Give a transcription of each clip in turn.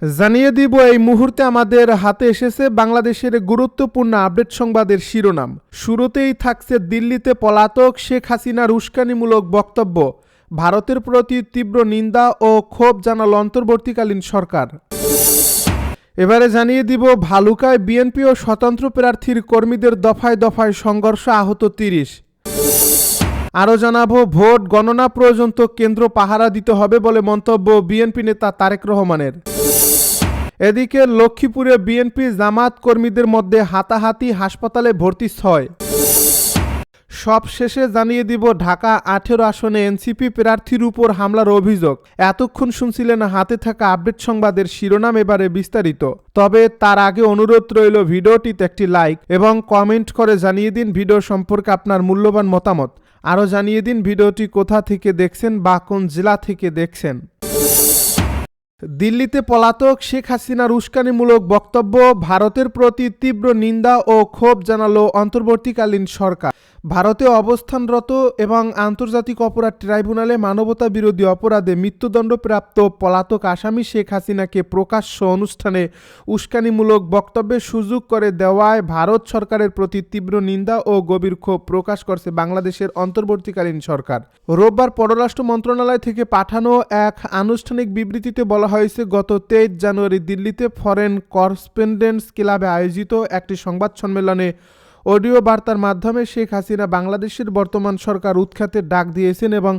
জানিয়ে দিব এই মুহূর্তে আমাদের হাতে এসেছে বাংলাদেশের গুরুত্বপূর্ণ আপডেট সংবাদের শিরোনাম। শুরুতেই থাকছে দিল্লিতে পলাতক শেখ হাসিনার উস্কানিমূলক বক্তব্য, ভারতের প্রতি তীব্র নিন্দা ও ক্ষোভ জানাল অন্তর্বর্তীকালীন সরকার। এবারে জানিয়ে দিব ভালুকায় বিএনপি ও স্বতন্ত্র প্রার্থীর কর্মীদের দফায় দফায় সংঘর্ষ, আহত ৩০। আরও জানাবো ভোট গণনা পর্যন্ত কেন্দ্র পাহারা দিতে হবে বলে মন্তব্য বিএনপি নেতা তারেক রহমানের। এদিকে লক্ষ্মীপুরে বিএনপি জামাত কর্মীদের মধ্যে হাতাহাতি, হাসপাতালে ভর্তি ৬। সব শেষে জানিয়ে দিব ঢাকা ১৮ আসনে এনসিপি প্রার্থীর উপর হামলার অভিযোগ। এতক্ষণ শুনছিলেন হাতে থাকা আপডেট সংবাদের শিরোনাম, এবারে বিস্তারিত। তবে তার আগে অনুরোধ রইল ভিডিওটিতে একটি লাইক এবং কমেন্ট করে জানিয়ে দিন ভিডিও সম্পর্কে আপনার মূল্যবান মতামত। আরও জানিয়ে দিন ভিডিওটি কোথা থেকে দেখছেন বা কোন জেলা থেকে দেখছেন। দিল্লিতে পলাতক শেখ হাসিনার উস্কানিমূলক বক্তব্য, ভারতের প্রতি তীব্র নিন্দা ও ক্ষোভ জানালো অন্তর্বর্তীকালীন সরকার। ভারতে অবস্থানরত এবং আন্তর্জাতিক অপরাধ ট্রাইব্যুনালে মানবতা বিরোধী অপরাধে মৃত্যুদণ্ডপ্রাপ্ত পলাতক আসামি শেখ হাসিনাকে প্রকাশ্য অনুষ্ঠানে উস্কানিমূলক বক্তব্যের সুযোগ করে দেওয়ায় ভারত সরকারের প্রতি তীব্র নিন্দা ও গভীর ক্ষোভ প্রকাশ করছে বাংলাদেশের অন্তর্বর্তীকালীন সরকার। রোববার পররাষ্ট্র মন্ত্রণালয় থেকে পাঠানো এক আনুষ্ঠানিক বিবৃতিতে বলা হয়েছে, গত ২৩ জানুয়ারি দিল্লিতে ফরেন করেসপন্ডেন্টস ক্লাবে আয়োজিত একটি সংবাদ সম্মেলনে অডিও বার্তার মাধ্যমে শেখ হাসিনা বাংলাদেশের বর্তমান সরকার উৎখাতের ডাক দিয়েছেন এবং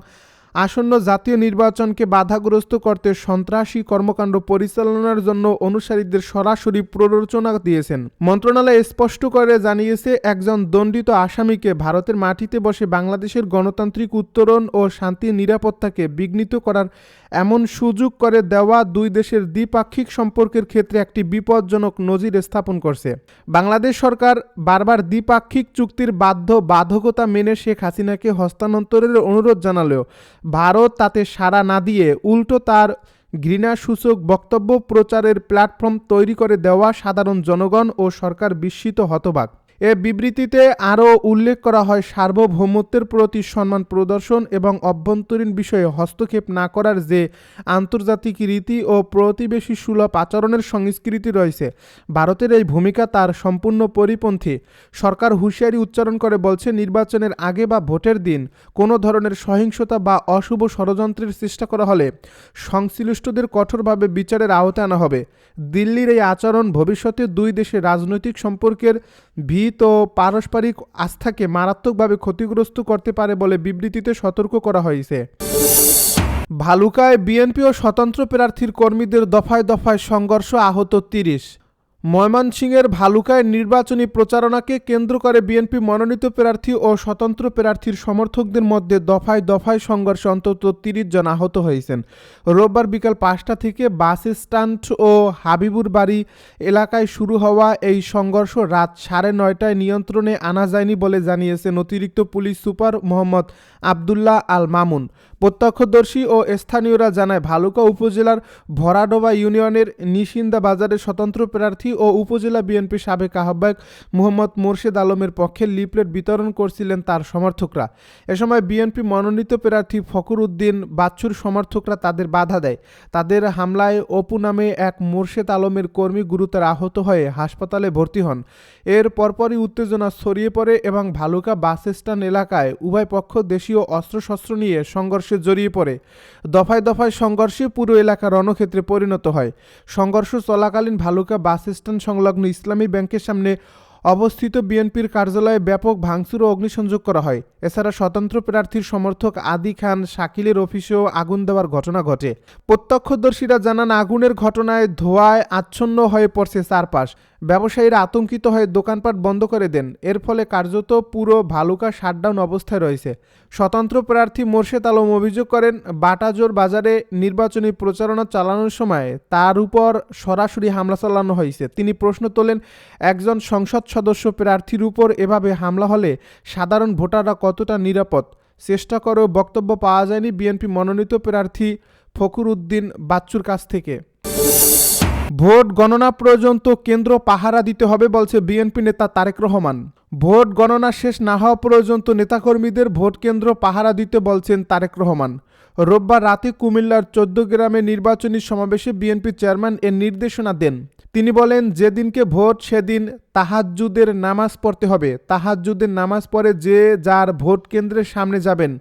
আসন্ন জাতীয় নির্বাচনকে বাধাগ্রস্ত করতে সন্ত্রাসী কর্মকাণ্ড পরিচালনার জন্য অনুসারীদের সরাসরি প্ররোচনা দিয়েছেন। মন্ত্রণালয় স্পষ্ট করে জানিয়েছে, একজন দণ্ডিত আসামিকে ভারতের মাটিতে বসে বাংলাদেশের গণতান্ত্রিক উত্তরণ ও শান্তি নিরাপত্তাকে বিঘ্নিত করার এমন সুযোগ করে দেওয়া দুই দেশের দ্বিপাক্ষিক সম্পর্কের ক্ষেত্রে একটি বিপজ্জনক নজির স্থাপন করছে। বাংলাদেশ সরকার বারবার দ্বিপাক্ষিক চুক্তির বাধ্যকতা মেনে শেখ হাসিনাকে হস্তান্তরের অনুরোধ জানালেও ভারত তাতে সাড়া না দিয়ে উল্টো তার ঘৃণাসূচক বক্তব্য প্রচারের প্ল্যাটফর্ম তৈরি করে দেওয়া সাধারণ জনগণ ও সরকার বিস্মিত, হতবাক। এ বিবৃতিতে আরও উল্লেখ করা হয়, সার্বভৌমত্বের প্রতি সম্মান প্রদর্শন এবং অভ্যন্তরীণ বিষয়ে হস্তক্ষেপ না করার যে আন্তর্জাতিক রীতি ও প্রতিবেশী সুলভ আচরণের সংস্কৃতি রয়েছে, ভারতের এই ভূমিকা তার সম্পূর্ণ পরিপন্থী। সরকার হুঁশিয়ারি উচ্চারণ করে বলছে, নির্বাচনের আগে বা ভোটের দিন কোনো ধরনের সহিংসতা বা অশুভ ষড়যন্ত্রের চেষ্টা করা হলে সংশ্লিষ্টদের কঠোরভাবে বিচারের আওতায় আনা হবে। দিল্লির এই আচরণ ভবিষ্যতে দুই দেশের রাজনৈতিক সম্পর্কের ও পারস্পরিক আস্থাকে মারাত্মকভাবে ক্ষতিগ্রস্ত করতে পারে বলে বিবৃতিতে সতর্ক করা হয়েছে। ভালুকায় বিএনপি ও স্বতন্ত্র প্রার্থীর কর্মীদের দফায় দফায় সংঘর্ষ, আহত ৩০। ময়মনসিংহের ভালুকায় নির্বাচনী প্রচারণাকে কেন্দ্র করে বিএনপি মনোনীত প্রার্থী ও স্বতন্ত্র প্রার্থীর সমর্থকদের মধ্যে দফায় দফায় সংঘর্ষে অন্তত ৩০ জন আহত হয়েছেন। রোববার বিকাল ৫টা থেকে বাস স্ট্যান্ড ও হাবিবুর বাড়ি এলাকায় শুরু হওয়া এই সংঘর্ষ রাত ৯:৩০টায় নিয়ন্ত্রণে আনা যায়নি বলে জানিয়েছেন অতিরিক্ত পুলিশ সুপার মোহাম্মদ আবদুল্লাহ আল মামুন। প্রত্যক্ষদর্শী ও স্থানীয়রা জানায়, ভালুকা উপজেলার ভরাডোবা ইউনিয়নের নিশিন্দা বাজারে স্বতন্ত্র প্রার্থী ও উপজেলা বিএনপি সাবেক আহ্বায়ক মোহাম্মদ মোর্শেদ আলমের পক্ষে লিফলেট বিতরণ করছিলেন তার সমর্থকরা। এ সময় বিএনপি মনোনীত প্রার্থী ফখর উদ্দিন বাচ্চুর সমর্থকরা তাদের বাধা দেয়। তাদের হামলায় অপু নামে এক মোর্শেদ আলমের কর্মী গুরুতর আহত হয়ে হাসপাতালে ভর্তি হন। এর পরপরই উত্তেজনা ছড়িয়ে পড়ে এবং ভালুকা বাস স্ট্যান্ড এলাকায় উভয় পক্ষ দেশীয় অস্ত্রশস্ত্র নিয়ে সংঘর্ষে জড়িয়ে পড়ে। দফায় দফায় সংঘর্ষে পুরো এলাকা রণক্ষেত্রে পরিণত হয়। সংঘর্ষ চলাকালীন ভালুকা বাস স্ট্যান্ড সংলগ্ন ইসলামী ব্যাংকের সামনে অবস্থিত বিএনপির কার্যালয়ে ব্যাপক ভাঙচুর ও অগ্নিসংযোগ করা হয়। এছাড়া স্বতন্ত্র প্রার্থীর সমর্থক আদি খান শাকিলের অফিসেও আগুন দেওয়ার ঘটনা ঘটে। প্রত্যক্ষদর্শীরা জানান, আগুনের ঘটনায় ধোঁয়ায় আচ্ছন্ন হয়ে পড়ছে চারপাশ। ব্যবসায়ীরা আতঙ্কিত হয়ে দোকানপাট বন্ধ করে দেন। এর ফলে কার্যত পুরো ভালুকা শাটডাউন অবস্থায় রয়েছে। স্বতন্ত্র প্রার্থী মোর্শেদ আলম অভিযোগ করেন, বাটাজোর বাজারে নির্বাচনী প্রচারণা চালানোর সময় তার উপর সরাসরি হামলা চালানো হয়েছে। তিনি প্রশ্ন তোলেন, একজন সংসদ সদস্য প্রার্থীর উপর এভাবে হামলা হলে সাধারণ ভোটাররা কতটা নিরাপদ? চেষ্টা করেও বক্তব্য পাওয়া যায়নি বিএনপি মনোনীত প্রার্থী ফখর উদ্দিন বাচ্চুর কাছ থেকে। ভোট গণনা পর্যন্ত কেন্দ্র পাহারা দিতে হবে বলছে বিএনপি নেতা তারেক রহমান। ভোট গণনা শেষ না হওয়া পর্যন্ত নেতাকর্মীদের ভোট কেন্দ্র পাহারা দিতে বলছেন তারেক রহমান। রোববার রাতে কুমিল্লার ১৪ গ্রামে নির্বাচনী সমাবেশে বিএনপি চেয়ারম্যান এর নির্দেশনা দেন। তিনি বলেন, যেদিনকে ভোট সেদিন তাহাজ্জুদের নামাজ পড়তে হবে। তাহাজ্জুদের নামাজ পড়ে যে যার ভোট কেন্দ্রের সামনে যাবেন,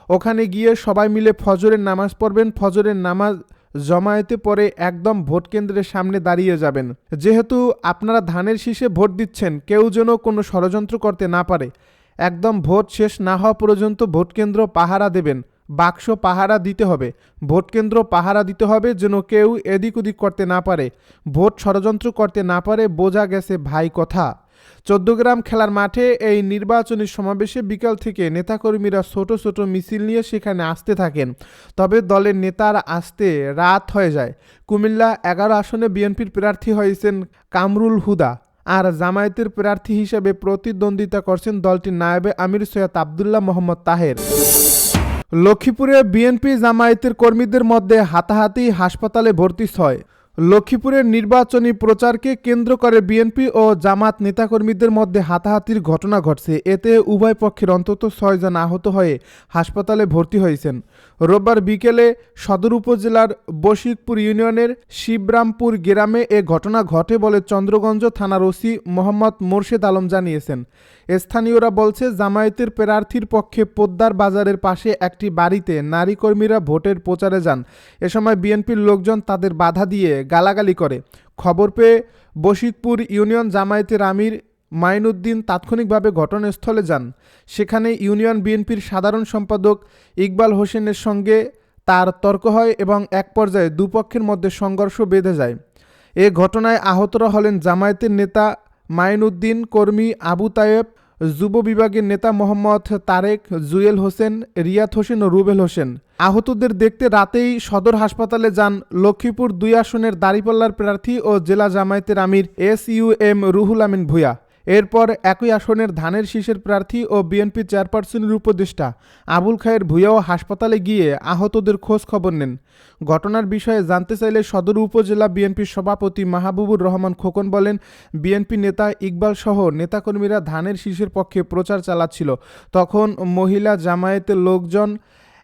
ওখানে গিয়ে সবাই মিলে ফজরের নামাজ পড়বেন। ফজরের নামাজ জমায়েতে পরে একদম ভোট কেন্দ্রের সামনে দাঁড়িয়ে যাবেন। যেহেতু আপনারা ধানের শীষে ভোট দিচ্ছেন, কেউ যেন কোনো ষড়যন্ত্র করতে না পারে। একদম ভোট শেষ না হওয়া পর্যন্ত ভোটকেন্দ্র পাহারা দেবেন। বাক্স পাহারা দিতে হবে, ভোটকেন্দ্র পাহারা দিতে হবে, যেন কেউ এদিক ওদিক করতে না পারে, ভোট ষড়যন্ত্র করতে না পারে। বোঝা গেছে ভাই কথা। ১৪ গ্রাম খেলার মাঠে এই নির্বাচনী সমাবেশে বিকাল থেকে নেতাকর্মীরা ছোট ছোট মিছিল নিয়ে সেখানে আসতে থাকেন। তবে দলের নেতার আসতে রাত হয়ে যায়। কুমিল্লা ১১ আসনে বিএনপির প্রার্থী হয়েছেন কামরুল হুদা, আর জামায়াতের প্রার্থী হিসেবে প্রতিদ্বন্দ্বিতা করছেন দলটির নায়েবে আমির সৈয়দ আবদুল্লাহ মোহাম্মদ তাহের। লক্ষ্মীপুরে বিএনপি জামায়াতের কর্মীদের মধ্যে হাতাহাতি, হাসপাতালে ভর্তি ৬। লক্ষ্মীপুরের নির্বাচনী প্রচারকে কেন্দ্র করে বিএনপি ও জামাত নেতাকর্মীদের মধ্যে হাতাহাতির ঘটনা ঘটছে। এতে উভয় পক্ষের অন্তত ৬ জন আহত হয়ে হাসপাতালে ভর্তি হয়েছেন। রোববার বিকেলে সদর উপজেলার বশিকপুর ইউনিয়নের শিবরামপুর গ্রামে এ ঘটনা ঘটে বলে চন্দ্রগঞ্জ থানার ওসি মোহাম্মদ মোর্শেদ আলম জানিয়েছেন। স্থানীয়রা বলছে, জামায়াতের প্রার্থীর পক্ষে পোদ্দার বাজারের পাশে একটি বাড়িতে নারী কর্মীরা ভোটের প্রচারে যান। এ সময় বিএনপির লোকজন তাদের বাধা দিয়ে গালাগালি করে। খবর পেয়ে বশিকপুর ইউনিয়ন জামায়াতের আমির মাইনুদ্দিন তাৎক্ষণিকভাবে ঘটনাস্থলে যান। সেখানে ইউনিয়ন বিএনপির সাধারণ সম্পাদক ইকবাল হোসেনের সঙ্গে তার তর্ক হয় এবং এক পর্যায়ে দুপক্ষের মধ্যে সংঘর্ষ বেঁধে যায়। এ ঘটনায় আহতরা হলেন জামায়াতের নেতা মাইনুদ্দিন, কর্মী আবু তায়েব, যুব বিভাগের নেতা মোহাম্মদ তারেক, জুয়েল হোসেন, রিয়াদ হোসেন ও রুবেল হোসেন। আহতদের দেখতে রাতেই সদর হাসপাতালে যান লক্ষ্মীপুর ২ আসনের দাঁড়িপাল্লার প্রার্থী ও জেলা জামায়াতের আমির SUM রুহুল আমিন ভূঁইয়া। এরপর একই আসনের ধানের শীষের প্রার্থী ও বিএনপি চেয়ারপারসনের উপদেষ্টা আবুল খায়ের ভূঁইয়াও হাসপাতালে গিয়ে আহতদের খোঁজ খবর নেন। ঘটনার বিষয়ে জানতে চাইলে সদর উপজেলা বিএনপির সভাপতি মাহবুবুর রহমান খোকন বলেন, বিএনপি নেতা ইকবাল সহ নেতাকর্মীরা ধানের শীষের পক্ষে প্রচার চালাচ্ছিল। তখন মহিলা জামায়াতের লোকজন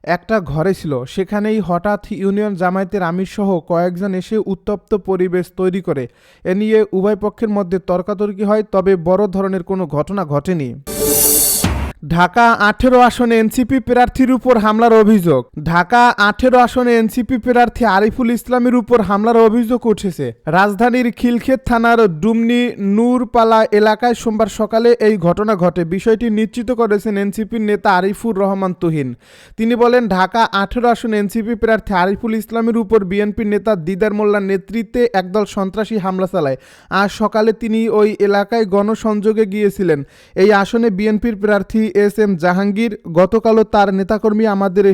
একটা ঘরে ছিল। সেখানেই হঠাৎ ইউনিয়ন জামায়াতের আমির সহ কয়েকজন এসে উত্তপ্ত পরিবেশ তৈরি করে। এ নিয়ে উভয় পক্ষের মধ্যে তর্কাতর্কি হয়, তবে বড় ধরনের কোনো ঘটনা ঘটেনি। ঢাকা ১৮ আসনে এনসিপি প্রার্থীর উপর হামলার অভিযোগ। ঢাকা ১৮ আসনে এনসিপি প্রার্থী আরিফুল ইসলামের উপর হামলার অভিযোগ উঠেছে। রাজধানীর খিলক্ষেত থানার ডুমনি নূরপালা এলাকায় সোমবার সকালে এই ঘটনা ঘটে। বিষয়টি নিশ্চিত করেছেন এনসিপির নেতা আরিফুর রহমান তুহিন। তিনি বলেন, ঢাকা ১৮ আসনে এনসিপি প্রার্থী আরিফুল ইসলামের উপর বিএনপির নেতা দিদার মোল্লার নেতৃত্বে একদল সন্ত্রাসী হামলা চালায়। আজ সকালে তিনি ওই এলাকায় গণসংযোগে গিয়েছিলেন। এই আসনে বিএনপির প্রার্থী SM জাহাঙ্গীর গতকালও তার নেতাকর্মী আমাদের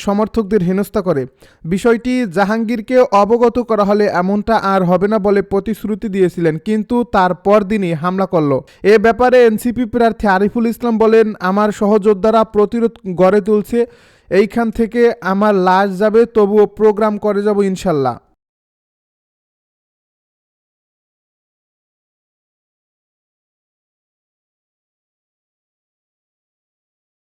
সমর্থকদের হেনস্থা করে। বিষয়টি জাহাঙ্গীরকে অবগত করা হলে এমনটা আর হবে না বলে প্রতিশ্রুতি দিয়েছিলেন, কিন্তু তার পরদিনই হামলা করল। এ ব্যাপারে এনসিপি প্রার্থী আরিফুল ইসলাম বলেন, আমার সহযোদ্ধারা প্রতিরোধ গড়ে তুলছে। এইখান থেকে আমার লাশ যাবে, তবুও প্রোগ্রাম করে যাব ইনশাল্লাহ।